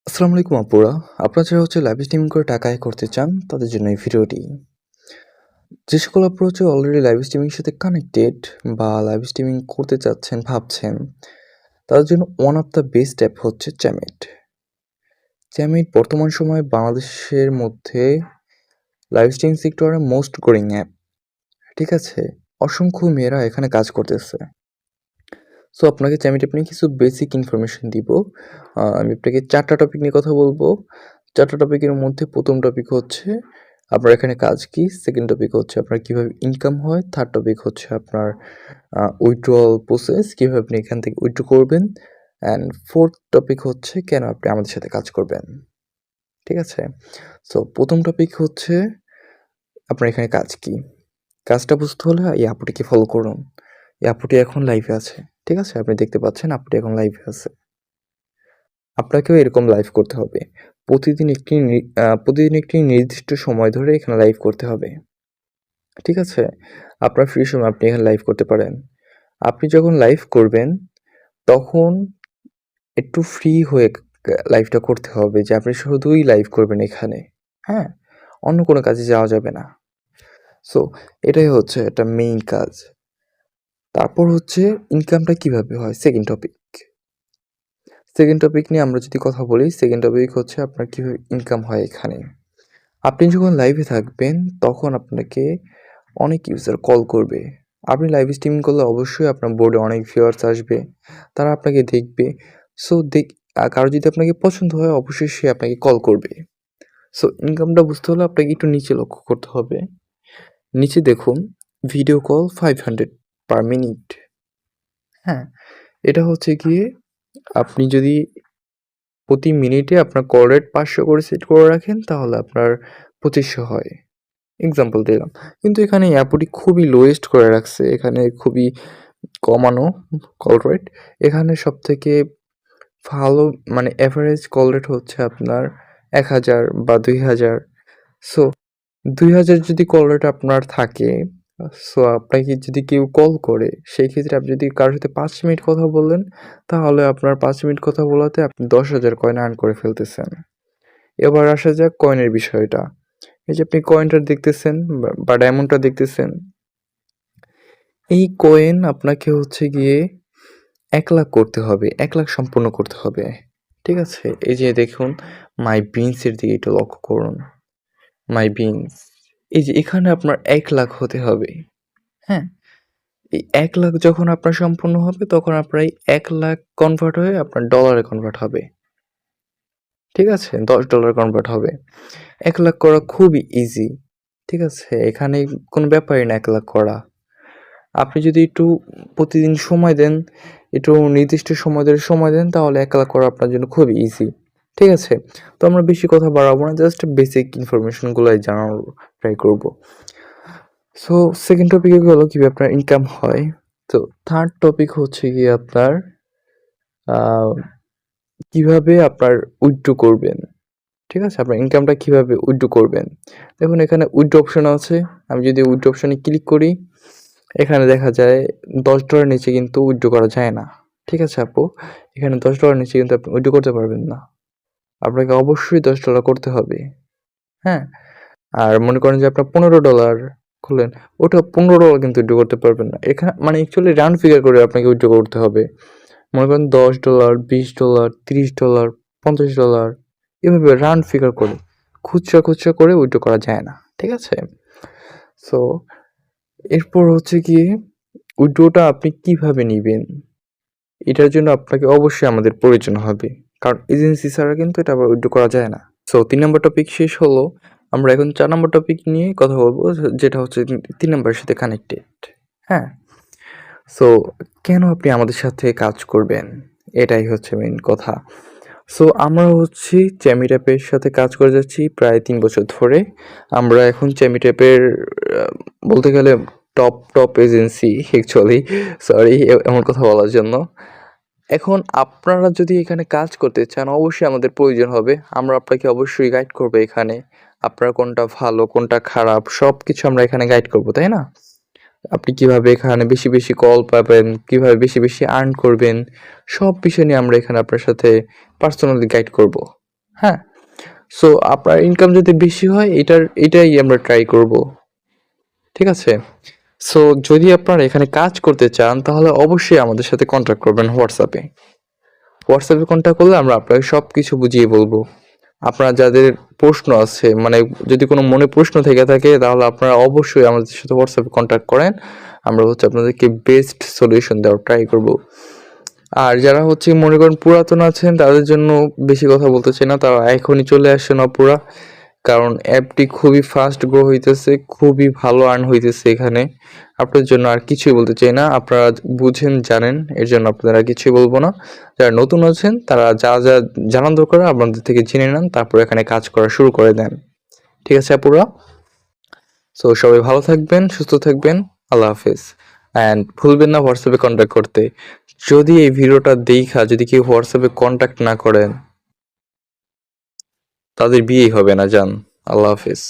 আসসালামু আলাইকুম আপুরা। আপনারা যারা লাইভ স্ট্রিমিং করে টাকা আয় করতে চান তাদের জন্য এই ভিডিওটি। যে সকল আপুরা অলরেডি লাইভ স্ট্রিমিং এর সাথে কানেক্টেড বা লাইভ স্ট্রিমিং করতে চাচ্ছেন ভাবছেন, তাদের জন্য one of the best app হচ্ছে চ্যামেট। চ্যামেট বর্তমান সময়ে বাংলাদেশের মধ্যে লাইভ স্ট্রিমিং সেক্টরের মোস্ট গ্রোয়িং অ্যাপ। ঠিক আছে? অসংখ্য মেয়েরা এখানে কাজ করতেছে। সো আপনাকে চ্যামেট অ্যাপ নিয়ে কিছু বেসিক ইনফরমেশন দিব। আমি আপনাকে ৪ টা টপিক নিয়ে কথা বলবো। ৪ টা টপিকের মধ্যে ১ম টপিক হচ্ছে আপনার এখানে কাজ কি? সেকেন্ড টপিক হচ্ছে আপনার কিভাবে ইনকাম হয়? থার্ড টপিক হচ্ছে আপনার উইথড্রয়াল প্রসেস, কিভাবে আপনি এখান থেকে উইথড্র করবেন? অ্যান্ড ফোর্থ টপিক হচ্ছে কেন আপনি আমাদের সাথে কাজ করবেন? ঠিক আছে? সো ১ম টপিক হচ্ছে আপনার এখানে কাজ কি? কাজটা বুঝতে হলে এই আপুটিকে ফলো করুন। এই আপুটি এখন লাইভে আছে। ঠিক আছে? আপনি দেখতে পাচ্ছেন আপুটি এখন লাইভে আছে। আপনাকেও এরকম লাইভ করতে হবে। প্রতিদিন একটি নির্দিষ্ট সময় ধরে এখানে লাইভ করতে হবে। ঠিক আছে? আপনার ফ্রি সময়ে আপনি এখানে লাইভ করতে পারেন। আপনি যখন লাইভ করবেন, তখন একটু ফ্রি হয়ে লাইভটা করতে হবে যে আপনি শুধুই লাইভ করবেন এখানে। হ্যাঁ? অন্য কোনো কাজে যাওয়া যাবে না। সো এটাই হচ্ছে একটা মেইন কাজ। তারপর হচ্ছে ইনকামটা কিভাবে হয়? Second topic. সেকেন্ড টপিক নিয়ে আমরা যদি কথা বলি, সেকেন্ড টপিক হচ্ছে আপনার কিভাবে ইনকাম হয় এখানে। আপনি যখন লাইভে থাকবেন তখন আপনাকে অনেক ইউজার কল করবে। আপনি লাইভ স্ট্রিমিং করলে অবশ্যই আপনার বোর্ডে অনেক ভিউয়ার্স আসবে। তারা আপনাকে দেখবে। সো কারো যদি আপনাকে পছন্দ হয় অবশ্যই সে আপনাকে কল করবে। সো ইনকামটা বুঝতে হলে আপনাকে একটু নিচে লক্ষ্য করতে হবে। নিচে দেখুন ভিডিও কল 500 পার মিনিট। হ্যাঁ? এটা হচ্ছে গিয়ে আপনি যদি প্রতি মিনিটে আপনার কল রেট ৫০০ করে সেট করে রাখেন তাহলে আপনার ২৫০০ হয়। এক্সাম্পল দিলাম। কিন্তু এখানে অ্যাপোটি খুবই লোয়েস্ট করে রাখছে। এখানে খুবই কমানো কল রেট। এখানে সবথেকে ভালো মানে এভারেজ কল রেট হচ্ছে আপনার ১,০০০ বা ২,০০০। সো ২,০০০ যদি কল রেট আপনার থাকে, সো আপনাকে যদি কেউ কল করে, সেই ক্ষেত্রে আপনি যদি কারো সাথে ৫ মিনিট কথা বললেন, তাহলে আপনার ৫ মিনিট কথা বলাতে আপনি ১০,০০০ কয়েন আর্ন করে ফেলতেছেন। এবার আসা যাক কয়েনের বিষয়টা। এই যে আপনি কয়েনটা দেখতেছেন বা ডায়মন্ডটা দেখতেছেন, এই কয়েন আপনাকে হচ্ছে গিয়ে ১,০০,০০০ করতে হবে। ১,০০,০০০ সম্পূর্ণ করতে হবে। ঠিক আছে? এই যে দেখুন মাই বিনস এর দিকে একটু লক্ষ্য করুন। মাই বিনস। এই যে এখানে আপনার ১,০০,০০০ হতে হবে। হ্যাঁ? এই ১,০০,০০০ যখন আপনার সম্পূর্ণ হবে তখন আপনার এই ১,০০,০০০ কনভার্ট হয়ে আপনার ডলারে কনভার্ট হবে। ঠিক আছে? $১০ কনভার্ট হবে। ১,০০,০০০ করা খুবই ইজি। ঠিক আছে? এখানে কোনো ব্যাপারই না ১,০০,০০০ করা। আপনি যদি একটু প্রতিদিন সময় দেন, একটু নির্দিষ্ট সময় ধরে সময় দেন তাহলে ১,০০,০০০ করা আপনার জন্য খুবই ইজি। ঠিক আছে? তো আমরা বেশি কথা বাড়াবো না, জাস্ট বেসিক ইনফরমেশনগুলাই জানার ট্রাই করব। সো সেকেন্ড টপিক হলো কিভাবে আপনার ইনকাম হয়। তো থার্ড টপিক হচ্ছে গিয়ে আপনার আ কিভাবে আপনার উইথড্র করবেন। ঠিক আছে? আপনার ইনকামটা কিভাবে উইথড্র করবেন। দেখুন এখানে উইথড্র অপশন আছে। আমি যদি উইথড্র অপশনে ক্লিক করি, এখানে দেখা যায় $10 নিচে কিন্তু উইথড্র করা যায় না। ঠিক আছে আপু? এখানে $10 নিচে কিন্তু আপনি উইথড্র করতে পারবেন না। আপনাকে অবশ্যই $10 করতে হবে। হ্যাঁ? আর মনে করেন যে আপনার $15 খুললেন, ওটা $15 কিন্তু উইথড্র করতে পারবেন না। এখানে মানে অ্যাকচুয়ালি রাউন্ড ফিগার করে আপনাকে উইথড্র করতে হবে। মনে করেন $10, $20, $30, $50 এভাবে রাউন্ড ফিগার করে খুচরা করে উইথড্র করা যায় না। ঠিক আছে? সো এরপর হচ্ছে গিয়ে উইথড্রটা আপনি কিভাবে নিবেন? এটার জন্য আপনাকে অবশ্যই আমাদের প্রয়োজন হবে। কারণ এজেন্সি ছাড়া কিন্তু এটা আবার উইথড্র করা যায় না। সো ৩ নাম্বার টপিক শেষ হলো। আমরা এখন ৪ নাম্বার টপিক নিয়ে কথা বলবো যেটা হচ্ছে ৩ নাম্বারের সাথে কানেক্টেড। হ্যাঁ? সো কেন আপনি আমাদের সাথে কাজ করবেন? এটাই হচ্ছে মেইন কথা। সো আমরা হচ্ছি চ্যামিট অ্যাপের সাথে কাজ করে যাচ্ছি প্রায় ৩ বছর ধরে। আমরা এখন চ্যামিট অ্যাপের আ বলতে গেলে টপ এজেন্সি অ্যাকচুয়ালি সরি এমন কথা বলার জন্য। এখন আপনারা যদি এখানে কাজ করতে চান অবশ্যই আমাদের প্রয়োজন হবে। আমরা আপনাকে অবশ্যই গাইড করবো এখানে। আপনার কোনটা ভালো, কোনটা খারাপ সবকিছু আমরা এখানে গাইড করবো, তাই না? আপনি কিভাবে এখানে বেশি কল পাবেন, কিভাবে বেশি আর্ন করবেন, সব বিষয় নিয়ে আমরা এখানে আপনার সাথে পার্সোনালি গাইড করবো। হ্যাঁ? সো আপনার ইনকাম যদি বেশি হয় এটাই আমরা ট্রাই করব। ঠিক আছে? সো যদি আপনারা এখানে কাজ করতে চান তাহলে অবশ্যই আমাদের সাথে কন্ট্যাক্ট করবেন হোয়াটসঅ্যাপে। হোয়াটসঅ্যাপে কন্ট্যাক্ট করলে আমরা আপনাকে সবকিছু বুঝিয়ে বলবো। আপনার যাদের প্রশ্ন আছে মানে যদি কোনো মনে প্রশ্ন থেকে থাকে তাহলে আপনারা অবশ্যই আমাদের সাথে হোয়াটসঅ্যাপে কন্ট্যাক্ট করেন। আমরা হচ্ছে আপনাদেরকে বেস্ট সলিউশন দেওয়ার ট্রাই করব। আর যারা হচ্ছে মনে করেন পুরাতন আছেন তাদের জন্য বেশি কথা বলতে চাই না, তারা এখনই চলে আসেন অপুরা। কারণ অ্যাপটি খুবই ফাস্ট গ্রো হইতেছে, খুবই ভালো আর্ন হইতেছে এখানে। আপনার জন্য আর কিছুই বলতে চাই না, আপনারা বুঝেন জানেন, এর জন্য আপনাদের আর কিছুই বলবো না। যারা নতুন আছেন তারা যা জানার দরকার আপনাদের থেকে জেনে নেন, তারপর এখানে কাজ করা শুরু করে দেন। ঠিক আছে আপুরা? সো সবাই ভালো থাকবেন, সুস্থ থাকবেন। আল্লাহ হাফেজ। অ্যান্ড ভুলবেন না হোয়াটসঅ্যাপে কন্ট্যাক্ট করতে। যদি এই ভিডিওটা দেইখা যদি কেউ হোয়াটসঅ্যাপে কন্ট্যাক্ট না করেন তাদের বিয়েই হবে না, যান। আল্লাহ হাফেজ।